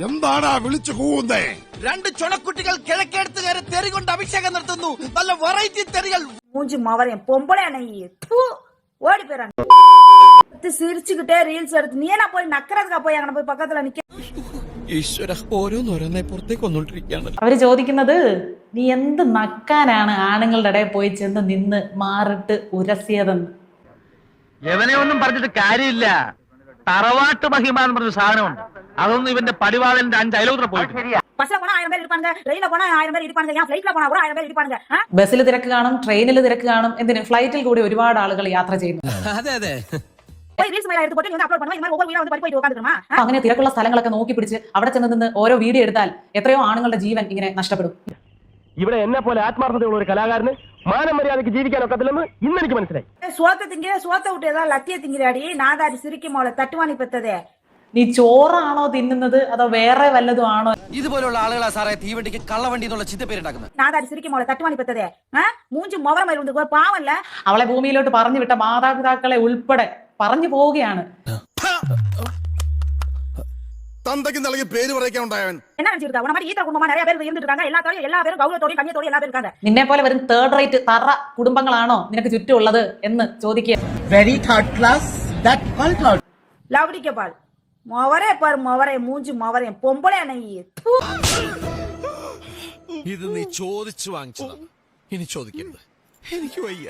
എന്താണ് വിളിച്ചു കൂവുന്നേ? രണ്ട് ചുണക്കുട്ടികൾ കിഴക്കെടുത്തുകാരെ തെറി കൊണ്ട് അഭിഷേകം നടത്തുന്നു. നല്ല വെറൈറ്റി തെറികൾ. മൂഞ്ചി മവറേൻ പൊമ്പളയാണ് ഈ ഓടി പോയിരാൻ சிரிச்சுக்கிட்டே ரீல்ஸ் எடுத்து நீ என்ன போய் நக்கறதுக்கா போய் அங்க போய் பக்கத்துல நிக்க. ഈശ്വര ഓരോന്നോരോന്നെ പുറത്തേക്ക് വന്നോണ്ടിരിക്കുകയാണ്. അവര് ചോദിക്കുന്നത് നീ എന്ത് നക്കാനാണ് ആണുങ്ങളുടെ ഇടയിൽ പോയി ചെന്ന് നിന്ന് മാറിട്ട് ഉരസിയതെന്ന്. എവനെ ഒന്നും പറഞ്ഞിട്ട് കാര്യമില്ല. തറവാട്ട് മഹിമ എന്ന് പറഞ്ഞ സാധനമുണ്ട്. അതൊന്നും ഇവന്റെ പടിവാളന്റെ 5 അയലോത്ര പോയിട്ട്. பஸ்ல போனா 1000 பேர் இருப்பாங்க, ட்ரெயின்ல போனா 1000 பேர் இருப்பாங்க, ഞാൻ ഫ്ലൈറ്റിൽ പോனா ഒരു 1000 പേർ இருப்பாங்க. ബസ്സിൽ തിരക്ക് കാണും, ട്രെയിനിൽ തിരക്ക് കാണും, എന്തിന് ഫ്ലൈറ്റിൽ കൂടി ഒരുപാട് ആളുകൾ യാത്ര ചെയ്യുന്നു. അതെ അതെ. போய் ரீல்ஸ் மேல எடுத்து போட்டு நீ அப்லோட் பண்ணுவா. இந்த மாதிரி ஒவ்வொரு வீடியோ வந்து படி போய் உட்கார்ந்துருமா. അങ്ങനെ തിരക്കുള്ള സ്ഥലങ്ങളൊക്കെ നോക്കി പിടിച്ച് അവിടെ ചെന്ന് നിന്ന് ഓരോ വീഡിയോ എടുത്താൽ എത്രയോ ആണുങ്ങളുടെ ജീവൻ ഇങ്ങനെ നഷ്ടപ്പെടും. ഇവിടെ എന്നെ പോലെ ആത്മാർത്ഥതയുള്ള ഒരു കലാകാരന് മാനം മര്യാദയ്ക്ക് ജീവിക്കാൻ ഒക്കത്തില്ലെന്ന് ഇന്ന് എനിക്ക് മനസ്സിലായി. சோத்த விட்டு ஏதாவது லத்திய திங்கிறாடி நாதாரி சிரிக்கும் മോളെ തട്ടുവാണി പെത്തതേ. നീ ചോറാണോ തിന്നുന്നത് അതോ വേറെ വല്ലതും ആണോ? ഇതുപോലുള്ള ആളുകളാ സാറേ തീവണ്ടിക്ക് കള്ളവണ്ടി എന്നുള്ള ചിത്തപ്പേരുണ്ടാക്കുന്നത്. നാദാരി സിരിക്കും മോളെ തട്ടുവാണി പെത്തതേ. മൂഞ്ചി മൊവറമരുണ്ട് പാവല്ല. അവളെ ഭൂമിയിലോട്ട് പറഞ്ഞു വിട്ട മാതാപിതാക്കളെ ഉൾപ്പെടെ പറഞ്ഞു പോവുകയാണ്. തന്തയ്ക്ക് നൽകി പേര് പറയാൻ ഉണ്ടായവൻ என்ன நினைச்சிருக்கா? உன மாதிரி ஈத்த குடும்பமா நிறைய பேர் இருந்துட்டு இருக்காங்க. எல்லா பேரும் கௌரவத்தோட கண்ணியத்தோட எல்லா பேரும் இருக்காங்க. നിന്നെ പോലെ വെറും തേർഡ് റേറ്റ് തറ കുടുംബങ്ങളാണോ നിനക്ക് ചുറ്റുമുള്ളത് എന്ന് ചോദിക്കുക. Very third class, that all third. ലവടിക്ക പാൽ മൊവറേ പാർ മൊവറേ മൂഞ്ചി മൊവറേ പൊമ്പളയാണ് ഈ. ഇത് നീ ചോദിച്ചു വാങ്ങിച്ചതാണ്. ഇനി ചോദിക്കരുത്. എനിക്ക് വയ്യ.